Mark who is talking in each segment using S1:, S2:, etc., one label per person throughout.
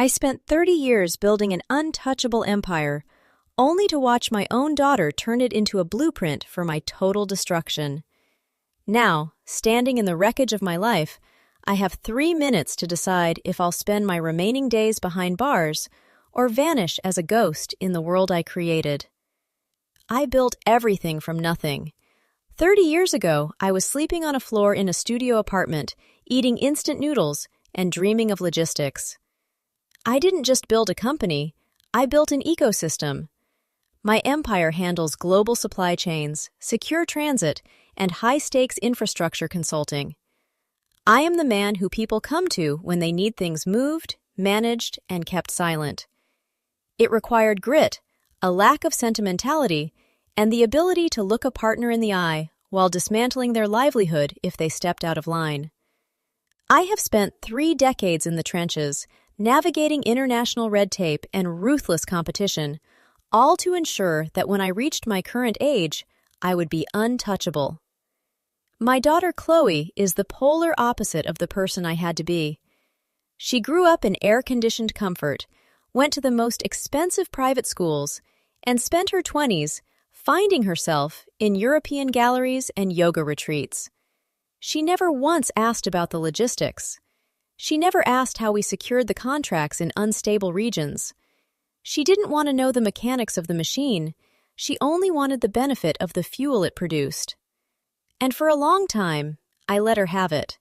S1: I spent 30 years building an untouchable empire, only to watch my own daughter turn it into a blueprint for my total destruction. Now, standing in the wreckage of my life, I have 3 minutes to decide if I'll spend my remaining days behind bars or vanish as a ghost in the world I created. I built everything from nothing. 30 years ago, I was sleeping on a floor in a studio apartment, eating instant noodles and dreaming of logistics. I didn't just build a company, I built an ecosystem. My empire handles global supply chains, secure transit, and high-stakes infrastructure consulting. I am the man who people come to when they need things moved, managed, and kept silent. It required grit, a lack of sentimentality, and the ability to look a partner in the eye while dismantling their livelihood if they stepped out of line. I have spent 3 decades in the trenches, navigating international red tape and ruthless competition, all to ensure that when I reached my current age, I would be untouchable. My daughter Chloe is the polar opposite of the person I had to be. She grew up in air-conditioned comfort, went to the most expensive private schools, and spent her 20s finding herself in European galleries and yoga retreats. She never once asked about the logistics. She never asked how we secured the contracts in unstable regions. She didn't want to know the mechanics of the machine. She only wanted the benefit of the fuel it produced. And for a long time, I let her have it.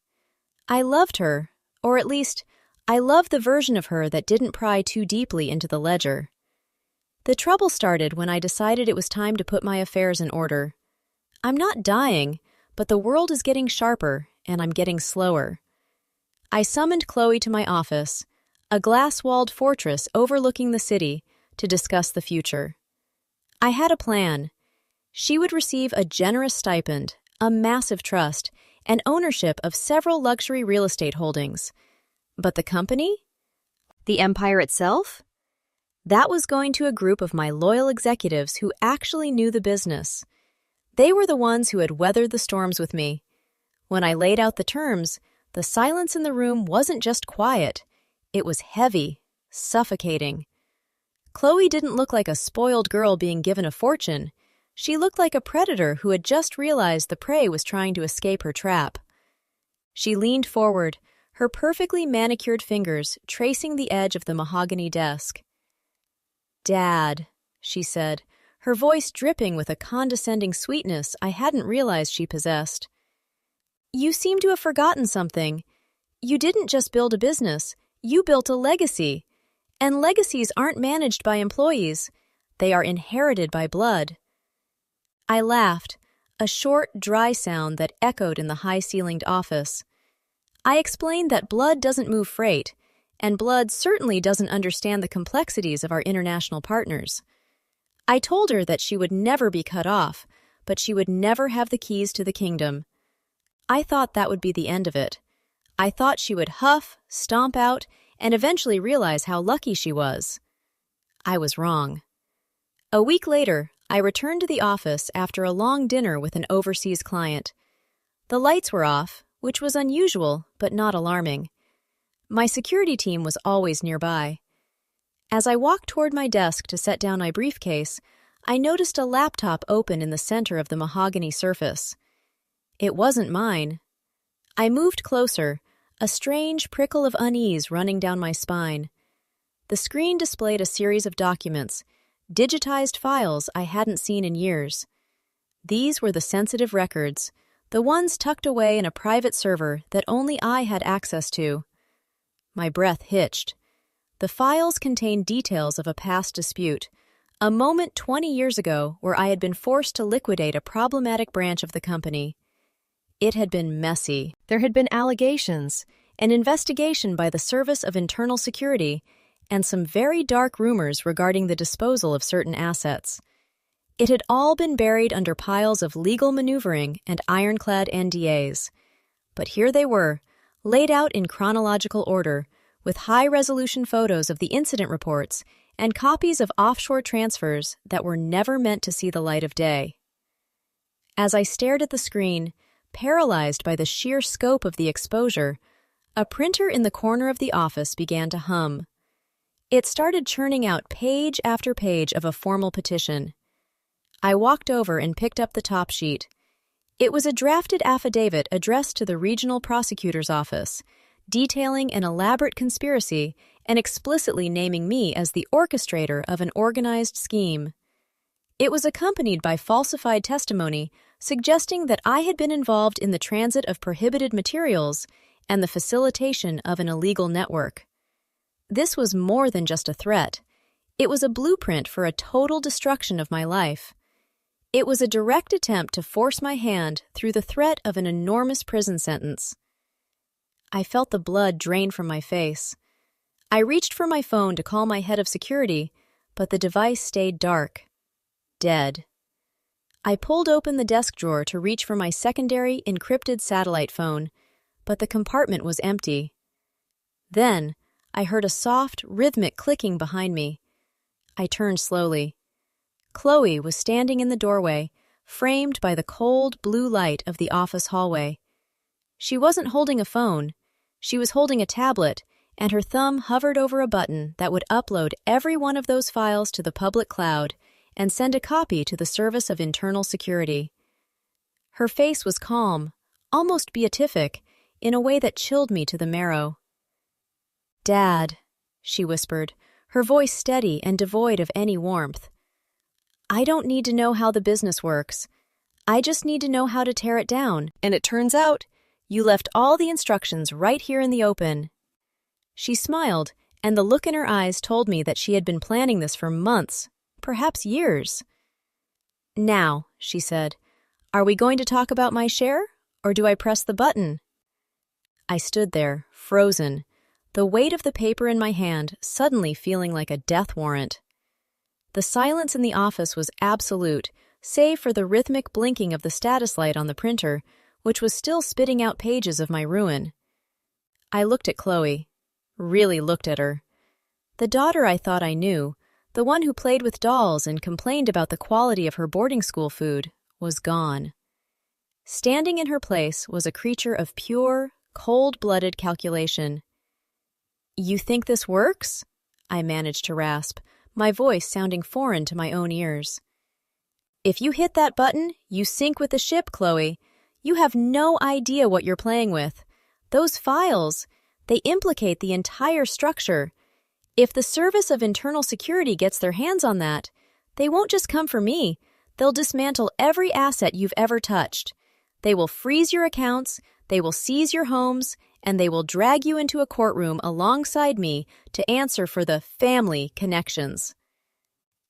S1: I loved her, or at least, I loved the version of her that didn't pry too deeply into the ledger. The trouble started when I decided it was time to put my affairs in order. I'm not dying, but the world is getting sharper, and I'm getting slower. I summoned Chloe to my office, a glass-walled fortress overlooking the city, to discuss the future. I had a plan. She would receive a generous stipend, a massive trust, and ownership of several luxury real estate holdings. But the company? The empire itself? That was going to a group of my loyal executives who actually knew the business. They were the ones who had weathered the storms with me. When I laid out the terms, the silence in the room wasn't just quiet. It was heavy, suffocating. Chloe didn't look like a spoiled girl being given a fortune. She looked like a predator who had just realized the prey was trying to escape her trap. She leaned forward, her perfectly manicured fingers tracing the edge of the mahogany desk. "Dad," she said, her voice dripping with a condescending sweetness I hadn't realized she possessed. "You seem to have forgotten something. You didn't just build a business, you built a legacy. And legacies aren't managed by employees. They are inherited by blood." I laughed, a short, dry sound that echoed in the high-ceilinged office. I explained that blood doesn't move freight, and blood certainly doesn't understand the complexities of our international partners. I told her that she would never be cut off, but she would never have the keys to the kingdom. I thought that would be the end of it. I thought she would huff, stomp out, and eventually realize how lucky she was. I was wrong. A week later, I returned to the office after a long dinner with an overseas client. The lights were off, which was unusual but not alarming. My security team was always nearby. As I walked toward my desk to set down my briefcase, I noticed a laptop open in the center of the mahogany surface. It wasn't mine. I moved closer, a strange prickle of unease running down my spine. The screen displayed a series of documents, digitized files I hadn't seen in years. These were the sensitive records, the ones tucked away in a private server that only I had access to. My breath hitched. The files contained details of a past dispute, a moment 20 years ago where I had been forced to liquidate a problematic branch of the company. It had been messy. There had been allegations, an investigation by the Service of Internal Security, and some very dark rumors regarding the disposal of certain assets. It had all been buried under piles of legal maneuvering and ironclad NDAs. But here they were, laid out in chronological order, with high-resolution photos of the incident reports and copies of offshore transfers that were never meant to see the light of day. As I stared at the screen, paralyzed by the sheer scope of the exposure, a printer in the corner of the office began to hum. It started churning out page after page of a formal petition. I walked over and picked up the top sheet. It was a drafted affidavit addressed to the regional prosecutor's office, detailing an elaborate conspiracy and explicitly naming me as the orchestrator of an organized scheme. It was accompanied by falsified testimony suggesting that I had been involved in the transit of prohibited materials and the facilitation of an illegal network. This was more than just a threat. It was a blueprint for a total destruction of my life. It was a direct attempt to force my hand through the threat of an enormous prison sentence. I felt the blood drain from my face. I reached for my phone to call my head of security, but the device stayed dark. Dead. I pulled open the desk drawer to reach for my secondary encrypted satellite phone, but the compartment was empty. Then, I heard a soft, rhythmic clicking behind me. I turned slowly. Chloe was standing in the doorway, framed by the cold blue light of the office hallway. She wasn't holding a phone. She was holding a tablet, and her thumb hovered over a button that would upload every one of those files to the public cloud and send a copy to the Service of Internal Security. Her face was calm, almost beatific, in a way that chilled me to the marrow. "Dad," she whispered, her voice steady and devoid of any warmth. "I don't need to know how the business works. I just need to know how to tear it down, and it turns out you left all the instructions right here in the open." She smiled, and the look in her eyes told me that she had been planning this for months, perhaps years. "Now," she said, "are we going to talk about my share, or do I press the button?" I stood there, frozen, the weight of the paper in my hand suddenly feeling like a death warrant. The silence in the office was absolute, save for the rhythmic blinking of the status light on the printer, which was still spitting out pages of my ruin. I looked at Chloe, really looked at her. The daughter I thought I knew, the one who played with dolls and complained about the quality of her boarding school food, was gone. Standing in her place was a creature of pure, cold-blooded calculation. "You think this works?" I managed to rasp, my voice sounding foreign to my own ears. "If you hit that button, you sink with the ship, Chloe. You have no idea what you're playing with. Those files, they implicate the entire structure. If the Service of Internal Security gets their hands on that, they won't just come for me. They'll dismantle every asset you've ever touched. They will freeze your accounts, they will seize your homes, and they will drag you into a courtroom alongside me to answer for the family connections."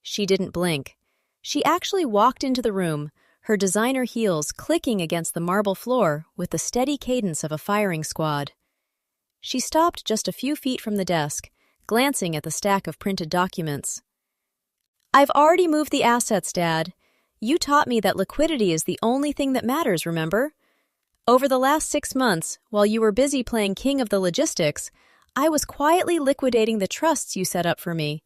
S1: She didn't blink. She actually walked into the room, her designer heels clicking against the marble floor with the steady cadence of a firing squad. She stopped just a few feet from the desk, glancing at the stack of printed documents. "I've already moved the assets, Dad. You taught me that liquidity is the only thing that matters, remember? Over the last 6 months, while you were busy playing king of the logistics, I was quietly liquidating the trusts you set up for me.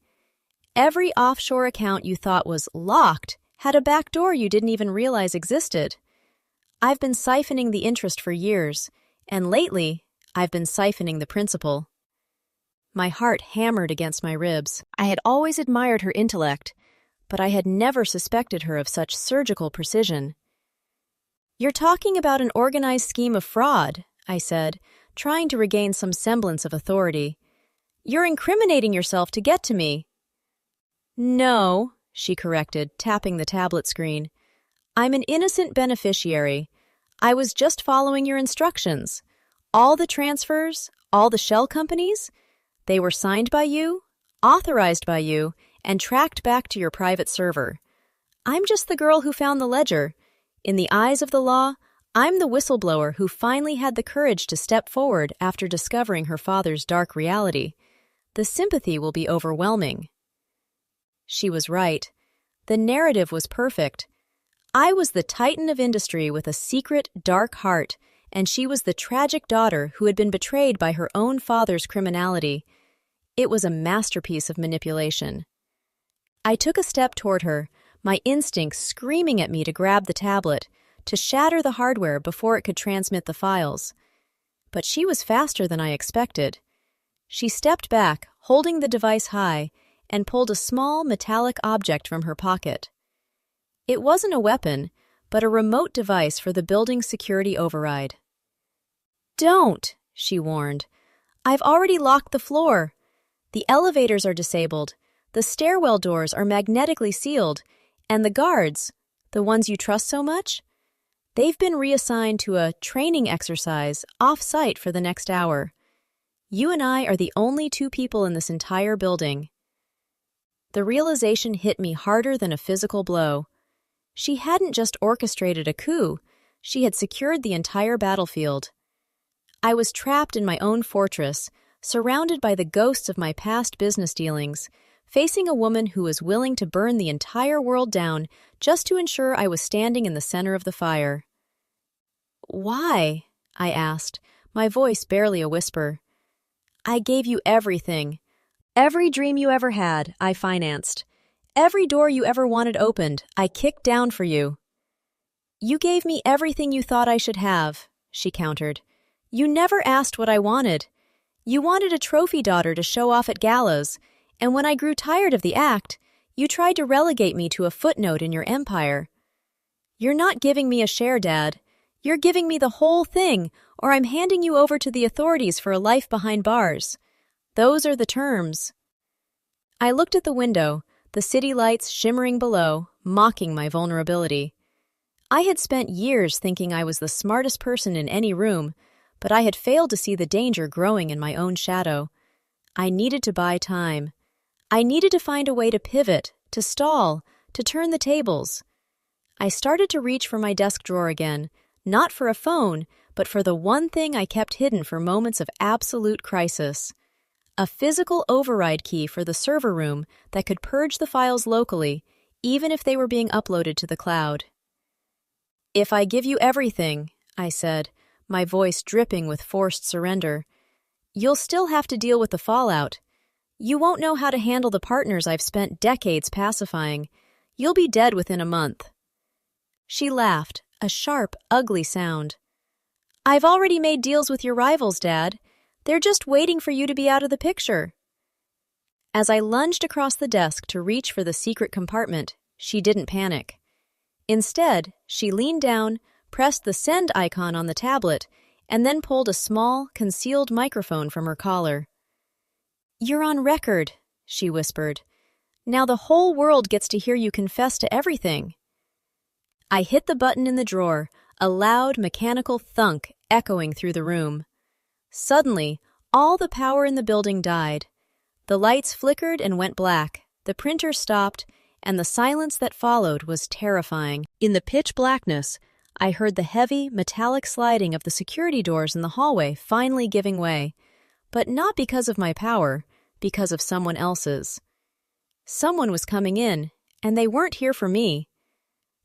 S1: Every offshore account you thought was locked had a back door you didn't even realize existed. I've been siphoning the interest for years, and lately, I've been siphoning the principal." My heart hammered against my ribs. I had always admired her intellect, but I had never suspected her of such surgical precision. "You're talking about an organized scheme of fraud," I said, trying to regain some semblance of authority. "You're incriminating yourself to get to me." "No," she corrected, tapping the tablet screen. "I'm an innocent beneficiary. I was just following your instructions. All the transfers, all the shell companies, they were signed by you, authorized by you, and tracked back to your private server. I'm just the girl who found the ledger. In the eyes of the law, I'm the whistleblower who finally had the courage to step forward after discovering her father's dark reality. The sympathy will be overwhelming." She was right. The narrative was perfect. I was the titan of industry with a secret, dark heart, and she was the tragic daughter who had been betrayed by her own father's criminality. It was a masterpiece of manipulation. I took a step toward her, my instincts screaming at me to grab the tablet, to shatter the hardware before it could transmit the files. But she was faster than I expected. She stepped back, holding the device high, and pulled a small metallic object from her pocket. It wasn't a weapon, but a remote device for the building's security override. "Don't," she warned. "I've already locked the floor. The elevators are disabled, the stairwell doors are magnetically sealed, and the guards, the ones you trust so much, they've been reassigned to a training exercise off-site for the next hour. You and I are the only two people in this entire building." The realization hit me harder than a physical blow. She hadn't just orchestrated a coup, she had secured the entire battlefield. I was trapped in my own fortress, surrounded by the ghosts of my past business dealings, facing a woman who was willing to burn the entire world down just to ensure I was standing in the center of the fire. "Why?" I asked, my voice barely a whisper. "I gave you everything. Every dream you ever had, I financed. Every door you ever wanted opened, I kicked down for you." "You gave me everything you thought I should have," she countered. "You never asked what I wanted. You wanted a trophy daughter to show off at galas, and when I grew tired of the act, you tried to relegate me to a footnote in your empire. You're not giving me a share, Dad. You're giving me the whole thing, or I'm handing you over to the authorities for a life behind bars. Those are the terms." I looked at the window, the city lights shimmering below, mocking my vulnerability. I had spent years thinking I was the smartest person in any room, but I had failed to see the danger growing in my own shadow. I needed to buy time. I needed to find a way to pivot, to stall, to turn the tables. I started to reach for my desk drawer again, not for a phone, but for the one thing I kept hidden for moments of absolute crisis. A physical override key for the server room that could purge the files locally, even if they were being uploaded to the cloud. "If I give you everything," I said, my voice dripping with forced surrender, "you'll still have to deal with the fallout. You won't know how to handle the partners I've spent decades pacifying. You'll be dead within a month." She laughed, a sharp, ugly sound. "I've already made deals with your rivals, Dad. They're just waiting for you to be out of the picture." As I lunged across the desk to reach for the secret compartment, she didn't panic. Instead, she leaned down, pressed the send icon on the tablet, and then pulled a small, concealed microphone from her collar. "You're on record," she whispered. "Now the whole world gets to hear you confess to everything." I hit the button in the drawer, a loud, mechanical thunk echoing through the room. Suddenly, all the power in the building died. The lights flickered and went black, the printer stopped, and the silence that followed was terrifying. In the pitch blackness, I heard the heavy, metallic sliding of the security doors in the hallway finally giving way, but not because of my power, because of someone else's. Someone was coming in, and they weren't here for me.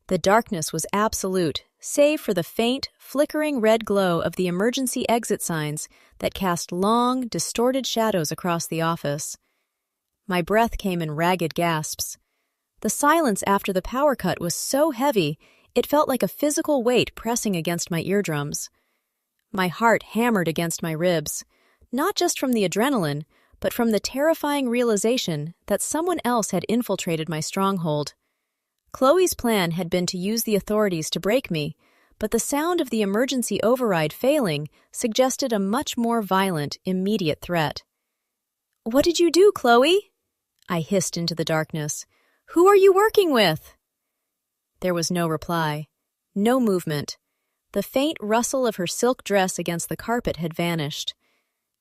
S1: The darkness was absolute, save for the faint, flickering red glow of the emergency exit signs that cast long, distorted shadows across the office. My breath came in ragged gasps. The silence after the power cut was so heavy, it felt like a physical weight pressing against my eardrums. My heart hammered against my ribs, not just from the adrenaline, but from the terrifying realization that someone else had infiltrated my stronghold. Chloe's plan had been to use the authorities to break me, but the sound of the emergency override failing suggested a much more violent, immediate threat. "What did you do, Chloe?" I hissed into the darkness. "Who are you working with?" There was no reply, no movement. The faint rustle of her silk dress against the carpet had vanished.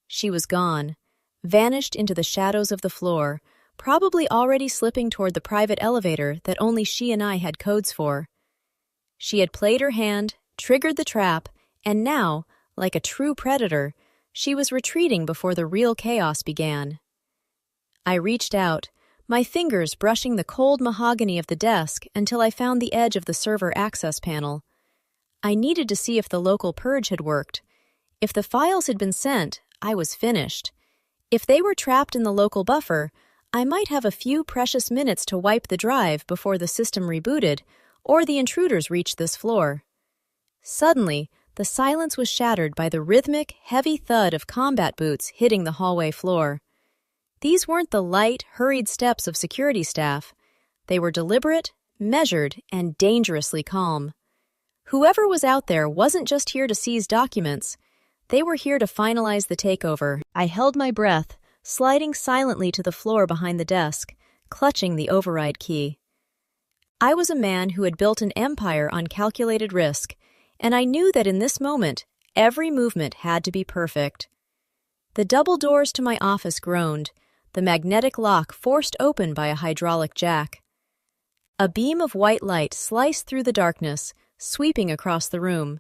S1: She was gone, vanished into the shadows of the floor, probably already slipping toward the private elevator that only she and I had codes for. She had played her hand, triggered the trap, and now, like a true predator, she was retreating before the real chaos began. I reached out, my fingers brushing the cold mahogany of the desk until I found the edge of the server access panel. I needed to see if the local purge had worked. If the files had been sent, I was finished. If they were trapped in the local buffer, I might have a few precious minutes to wipe the drive before the system rebooted or the intruders reached this floor. Suddenly, the silence was shattered by the rhythmic, heavy thud of combat boots hitting the hallway floor. These weren't the light, hurried steps of security staff. They were deliberate, measured, and dangerously calm. Whoever was out there wasn't just here to seize documents. They were here to finalize the takeover. I held my breath, sliding silently to the floor behind the desk, clutching the override key. I was a man who had built an empire on calculated risk, and I knew that in this moment, every movement had to be perfect. The double doors to my office groaned, the magnetic lock forced open by a hydraulic jack. A beam of white light sliced through the darkness, sweeping across the room.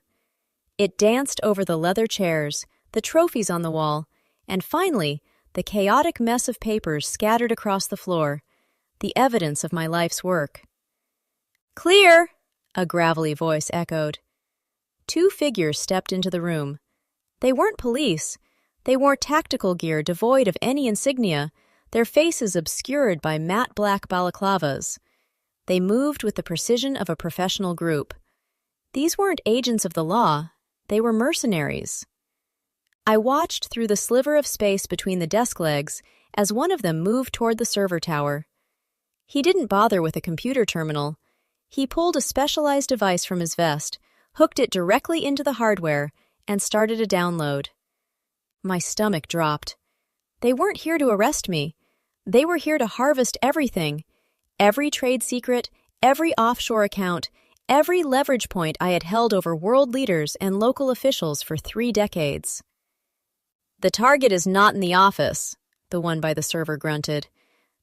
S1: It danced over the leather chairs, the trophies on the wall, and finally, the chaotic mess of papers scattered across the floor, the evidence of my life's work. "Clear!" a gravelly voice echoed. Two figures stepped into the room. They weren't police. They wore tactical gear devoid of any insignia, their faces obscured by matte black balaclavas. They moved with the precision of a professional group. These weren't agents of the law. They were mercenaries. I watched through the sliver of space between the desk legs as one of them moved toward the server tower. He didn't bother with a computer terminal. He pulled a specialized device from his vest, hooked it directly into the hardware, and started a download. My stomach dropped. They weren't here to arrest me. They were here to harvest everything. Every trade secret, every offshore account, every leverage point I had held over world leaders and local officials for 3 decades. "The target is not in the office," the one by the server grunted.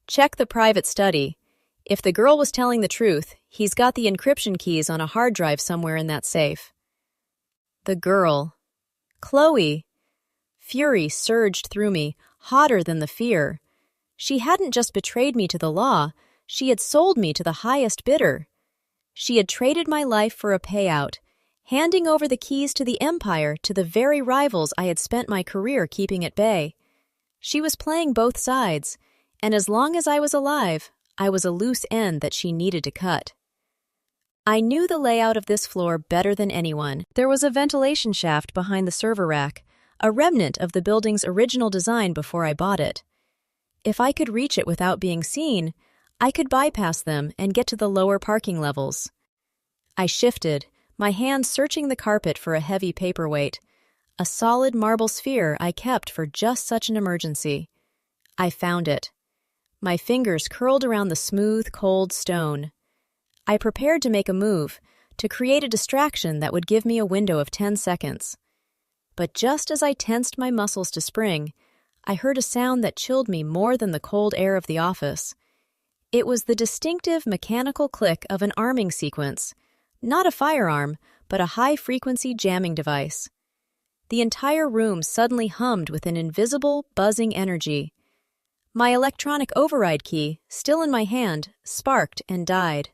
S1: "Check the private study. If the girl was telling the truth, he's got the encryption keys on a hard drive somewhere in that safe." The girl. Chloe. Fury surged through me, hotter than the fear. She hadn't just betrayed me to the law, she had sold me to the highest bidder. She had traded my life for a payout, handing over the keys to the empire to the very rivals I had spent my career keeping at bay. She was playing both sides, and as long as I was alive, I was a loose end that she needed to cut. I knew the layout of this floor better than anyone. There was a ventilation shaft behind the server rack, a remnant of the building's original design before I bought it. If I could reach it without being seen, I could bypass them and get to the lower parking levels. I shifted, my hand searching the carpet for a heavy paperweight, a solid marble sphere I kept for just such an emergency. I found it. My fingers curled around the smooth, cold stone. I prepared to make a move, to create a distraction that would give me a window of 10 seconds. But just as I tensed my muscles to spring, I heard a sound that chilled me more than the cold air of the office. It was the distinctive mechanical click of an arming sequence, not a firearm, but a high-frequency jamming device. The entire room suddenly hummed with an invisible, buzzing energy. My electronic override key, still in my hand, sparked and died.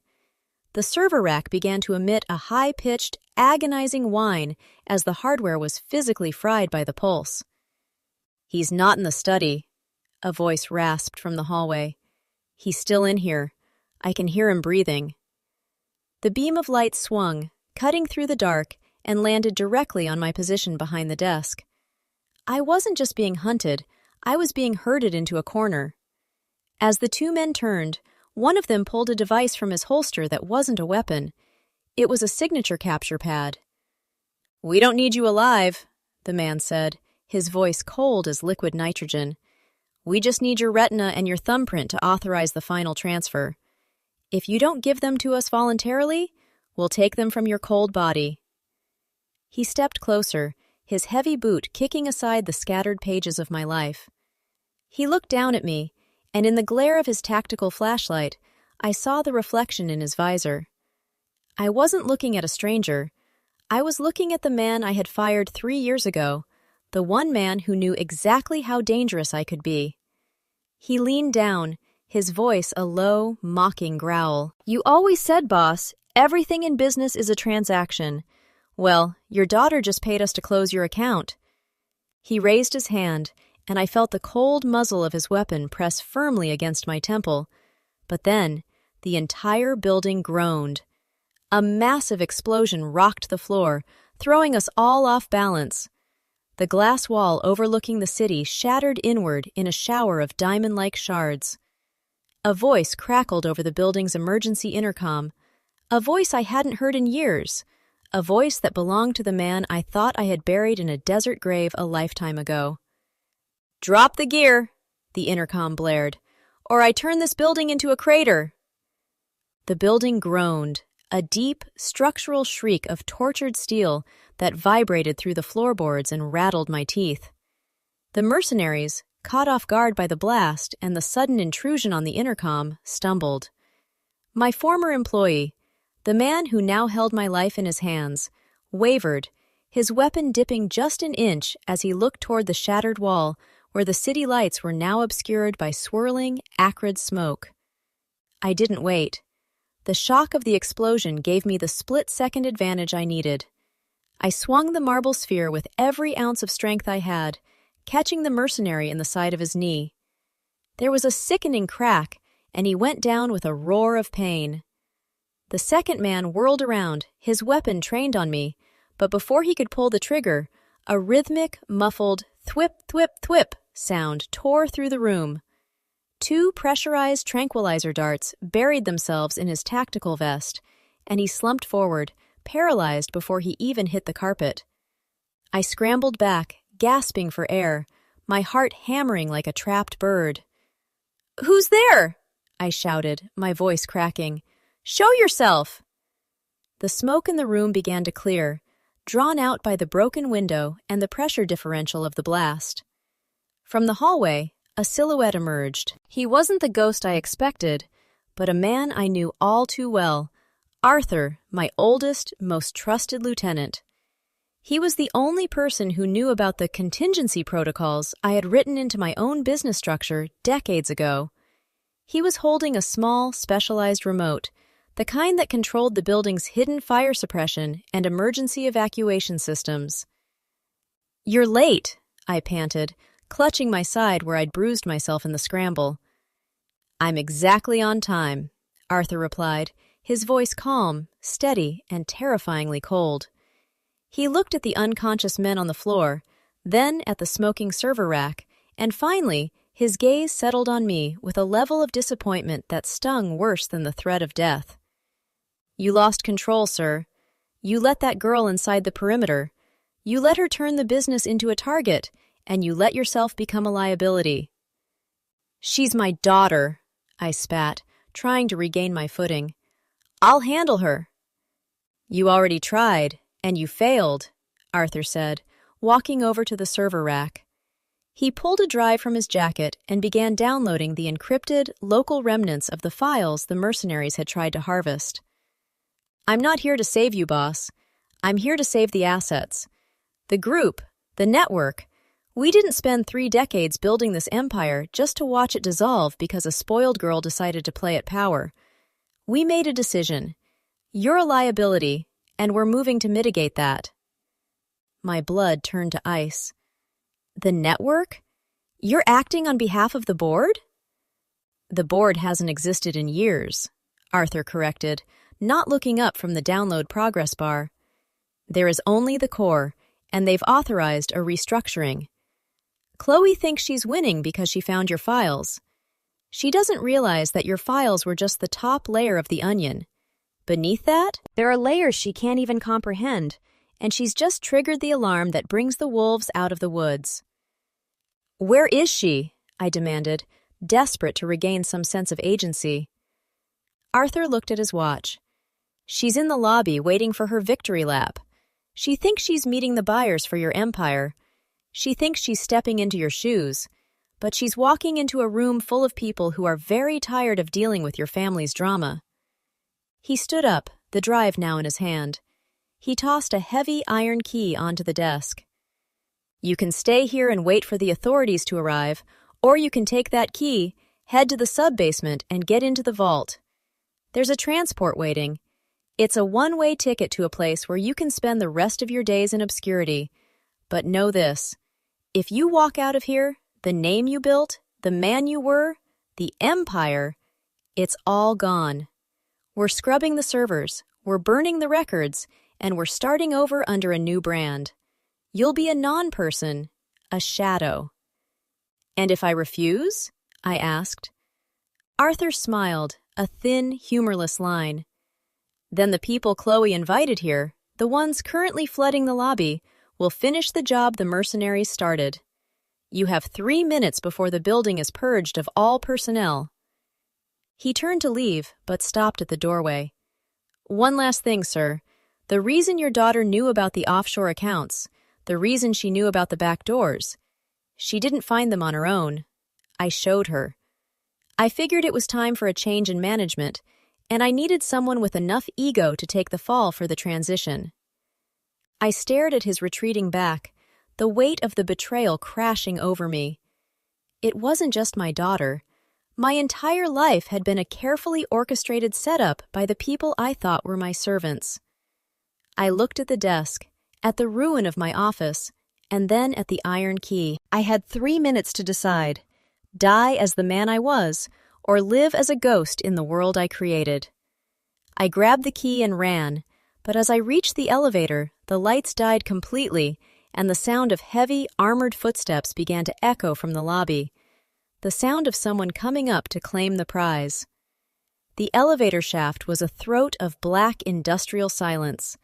S1: The server rack began to emit a high-pitched, agonizing whine as the hardware was physically fried by the pulse. "He's not in the study," a voice rasped from the hallway. "He's still in here. I can hear him breathing." The beam of light swung, cutting through the dark, and landed directly on my position behind the desk. I wasn't just being hunted, I was being herded into a corner. As the two men turned, one of them pulled a device from his holster that wasn't a weapon. It was a signature capture pad. "We don't need you alive," the man said, his voice cold as liquid nitrogen. "We just need your retina and your thumbprint to authorize the final transfer. If you don't give them to us voluntarily, we'll take them from your cold body." He stepped closer, his heavy boot kicking aside the scattered pages of my life. He looked down at me, and in the glare of his tactical flashlight, I saw the reflection in his visor. I wasn't looking at a stranger. I was looking at the man I had fired 3 years ago, the one man who knew exactly how dangerous I could be. He leaned down, his voice a low, mocking growl. "You always said, boss, everything in business is a transaction. Well, your daughter just paid us to close your account." He raised his hand, and I felt the cold muzzle of his weapon press firmly against my temple. But then, the entire building groaned. A massive explosion rocked the floor, throwing us all off balance. The glass wall overlooking the city shattered inward in a shower of diamond-like shards. A voice crackled over the building's emergency intercom, a voice I hadn't heard in years, a voice that belonged to the man I thought I had buried in a desert grave a lifetime ago. "Drop the gear," the intercom blared, "or I turn this building into a crater." The building groaned, a deep, structural shriek of tortured steel that vibrated through the floorboards and rattled my teeth. The mercenaries, caught off guard by the blast and the sudden intrusion on the intercom, stumbled. My former employee, the man who now held my life in his hands, wavered, his weapon dipping just an inch as he looked toward the shattered wall where the city lights were now obscured by swirling, acrid smoke. I didn't wait. The shock of the explosion gave me the split-second advantage I needed. I swung the marble sphere with every ounce of strength I had, catching the mercenary in the side of his knee. There was a sickening crack, and he went down with a roar of pain. The second man whirled around, his weapon trained on me, but before he could pull the trigger, a rhythmic, muffled thwip, thwip, thwip sound tore through the room. 2 pressurized tranquilizer darts buried themselves in his tactical vest, and he slumped forward, paralyzed before he even hit the carpet. I scrambled back, gasping for air, my heart hammering like a trapped bird. "Who's there?" I shouted, my voice cracking. "Show yourself!" The smoke in the room began to clear, drawn out by the broken window and the pressure differential of the blast. From the hallway, a silhouette emerged. He wasn't the ghost I expected, but a man I knew all too well, Arthur, my oldest, most trusted lieutenant. He was the only person who knew about the contingency protocols I had written into my own business structure decades ago. He was holding a small, specialized remote, the kind that controlled the building's hidden fire suppression and emergency evacuation systems. "You're late," I panted, clutching my side where I'd bruised myself in the scramble. "I'm exactly on time," Arthur replied, his voice calm, steady, and terrifyingly cold. He looked at the unconscious men on the floor, then at the smoking server rack, and finally, his gaze settled on me with a level of disappointment that stung worse than the threat of death. "You lost control, sir. You let that girl inside the perimeter. You let her turn the business into a target, and you let yourself become a liability." "She's my daughter," I spat, trying to regain my footing. "I'll handle her." "You already tried, and you failed," Arthur said, walking over to the server rack. He pulled a drive from his jacket and began downloading the encrypted, local remnants of the files the mercenaries had tried to harvest. "I'm not here to save you, boss. I'm here to save the assets. The group, the network. We didn't spend 3 decades building this empire just to watch it dissolve because a spoiled girl decided to play at power. We made a decision. You're a liability, and we're moving to mitigate that." My blood turned to ice. "The network? You're acting on behalf of the board?" "The board hasn't existed in years," Arthur corrected, not looking up from the download progress bar. "There is only the core, and they've authorized a restructuring. Chloe thinks she's winning because she found your files. She doesn't realize that your files were just the top layer of the onion. Beneath that, there are layers she can't even comprehend, and she's just triggered the alarm that brings the wolves out of the woods." "Where is she?" I demanded, desperate to regain some sense of agency. Arthur looked at his watch. "She's in the lobby waiting for her victory lap. She thinks she's meeting the buyers for your empire. She thinks she's stepping into your shoes, but she's walking into a room full of people who are very tired of dealing with your family's drama." He stood up, the drive now in his hand. He tossed a heavy iron key onto the desk. "You can stay here and wait for the authorities to arrive, or you can take that key, head to the sub-basement, and get into the vault. There's a transport waiting. It's a one-way ticket to a place where you can spend the rest of your days in obscurity. But know this. If you walk out of here, the name you built, the man you were, the empire, it's all gone. We're scrubbing the servers, we're burning the records, and we're starting over under a new brand. You'll be a non-person, a shadow." "And if I refuse?" I asked. Arthur smiled, a thin, humorless line. "Then the people Chloe invited here, the ones currently flooding the lobby, will finish the job the mercenaries started. You have 3 minutes before the building is purged of all personnel." He turned to leave, but stopped at the doorway. "One last thing, sir. The reason your daughter knew about the offshore accounts, the reason she knew about the back doors, she didn't find them on her own. I showed her. I figured it was time for a change in management, and I needed someone with enough ego to take the fall for the transition." I stared at his retreating back, the weight of the betrayal crashing over me. It wasn't just my daughter. My entire life had been a carefully orchestrated setup by the people I thought were my servants. I looked at the desk, at the ruin of my office, and then at the iron key. I had 3 minutes to decide: die as the man I was, or live as a ghost in the world I created. I grabbed the key and ran, but as I reached the elevator, the lights died completely, and the sound of heavy, armored footsteps began to echo from the lobby. The sound of someone coming up to claim the prize. The elevator shaft was a throat of black industrial silence.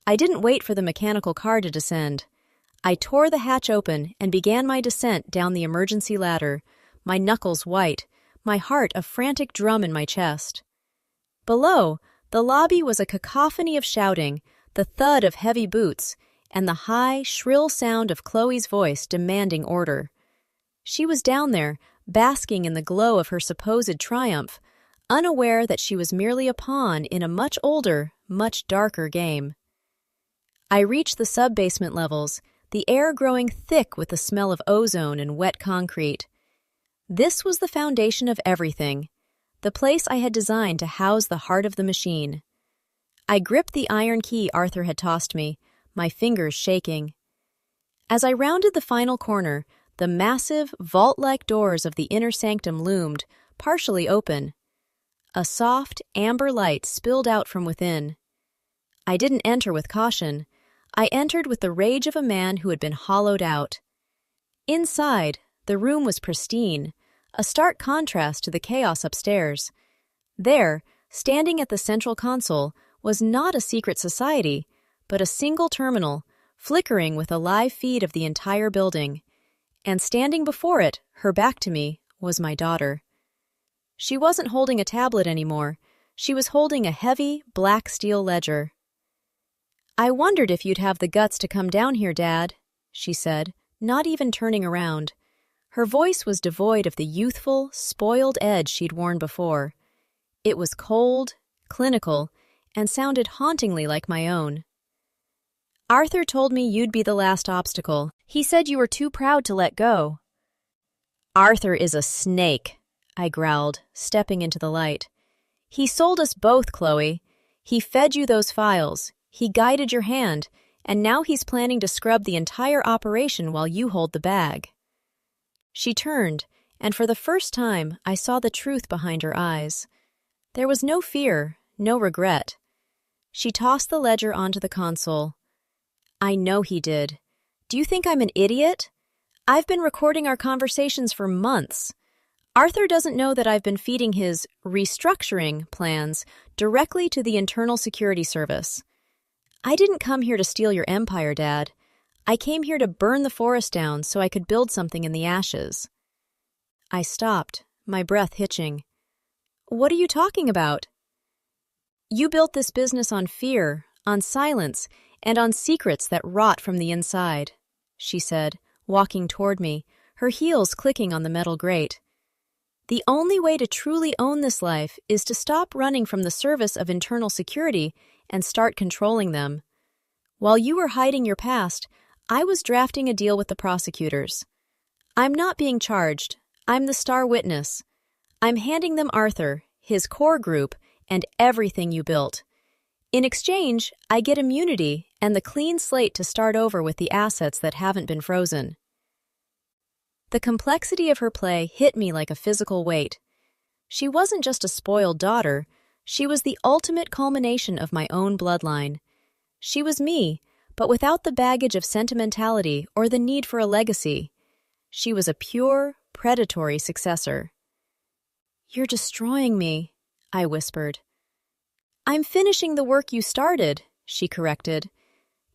S1: I didn't wait for the mechanical car to descend. I tore the hatch open and began my descent down the emergency ladder, my knuckles white, my heart a frantic drum in my chest. Below, the lobby was a cacophony of shouting, the thud of heavy boots, and the high, shrill sound of Chloe's voice demanding order. She was down there, basking in the glow of her supposed triumph, unaware that she was merely a pawn in a much older, much darker game. I reached the sub-basement levels, the air growing thick with the smell of ozone and wet concrete. This was the foundation of everything, the place I had designed to house the heart of the machine. I gripped the iron key Arthur had tossed me, my fingers shaking. As I rounded the final corner, the massive, vault-like doors of the inner sanctum loomed, partially open. A soft, amber light spilled out from within. I didn't enter with caution. I entered with the rage of a man who had been hollowed out. Inside, the room was pristine, a stark contrast to the chaos upstairs. There, standing at the central console, was not a secret society, but a single terminal, flickering with a live feed of the entire building. And standing before it, her back to me, was my daughter. She wasn't holding a tablet anymore. She was holding a heavy, black steel ledger. "I wondered if you'd have the guts to come down here, Dad," she said, not even turning around. Her voice was devoid of the youthful, spoiled edge she'd worn before. It was cold, clinical, and sounded hauntingly like my own. "Arthur told me you'd be the last obstacle. He said you were too proud to let go." "Arthur is a snake," I growled, stepping into the light. "He sold us both, Chloe. He fed you those files. He guided your hand, and now he's planning to scrub the entire operation while you hold the bag." She turned, and for the first time I saw the truth behind her eyes. There was no fear, no regret. She tossed the ledger onto the console. "I know he did. Do you think I'm an idiot? I've been recording our conversations for months. Arthur doesn't know that I've been feeding his restructuring plans directly to the Internal Security Service. I didn't come here to steal your empire, Dad. I came here to burn the forest down so I could build something in the ashes." I stopped, my breath hitching. "What are you talking about?" "You built this business on fear, on silence, and on secrets that rot from the inside," she said, walking toward me, her heels clicking on the metal grate. "The only way to truly own this life is to stop running from the service of internal security and start controlling them. While you were hiding your past, I was drafting a deal with the prosecutors. I'm not being charged. I'm the star witness. I'm handing them Arthur, his core group, and everything you built. In exchange, I get immunity and the clean slate to start over with the assets that haven't been frozen." The complexity of her play hit me like a physical weight. She wasn't just a spoiled daughter. She was the ultimate culmination of my own bloodline. She was me, but without the baggage of sentimentality or the need for a legacy. She was a pure, predatory successor. "You're destroying me," I whispered. "I'm finishing the work you started," she corrected.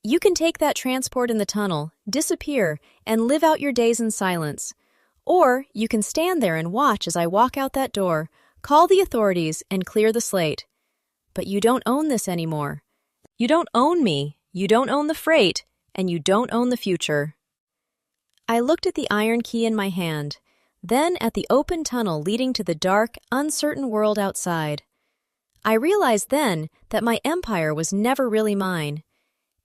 S1: "You can take that transport in the tunnel, disappear, and live out your days in silence. Or you can stand there and watch as I walk out that door, call the authorities, and clear the slate. But you don't own this anymore. You don't own me, you don't own the freight, and you don't own the future." I looked at the iron key in my hand, then at the open tunnel leading to the dark, uncertain world outside. I realized then that my empire was never really mine.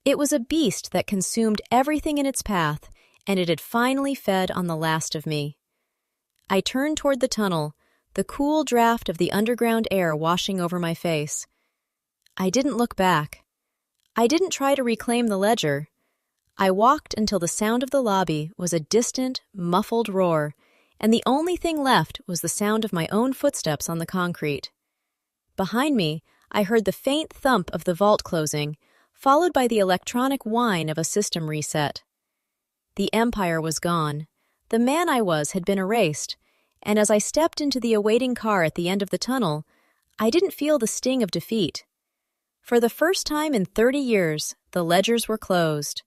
S1: It was a beast that consumed everything in its path, and it had finally fed on the last of me. I turned toward the tunnel, the cool draft of the underground air washing over my face. I didn't look back. I didn't try to reclaim the ledger. I walked until the sound of the lobby was a distant, muffled roar, and the only thing left was the sound of my own footsteps on the concrete. Behind me, I heard the faint thump of the vault closing, followed by the electronic whine of a system reset. The empire was gone. The man I was had been erased, and as I stepped into the awaiting car at the end of the tunnel, I didn't feel the sting of defeat. For the first time in 30 years, the ledgers were closed.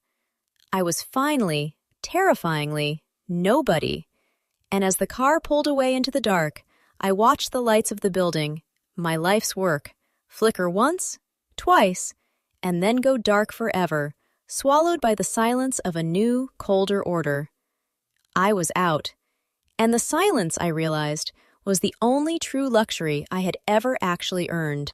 S1: I was finally, terrifyingly, nobody. And as the car pulled away into the dark, I watched the lights of the building, my life's work, flicker once, twice, and then go dark forever, swallowed by the silence of a new, colder order. I was out. And the silence, I realized, was the only true luxury I had ever actually earned.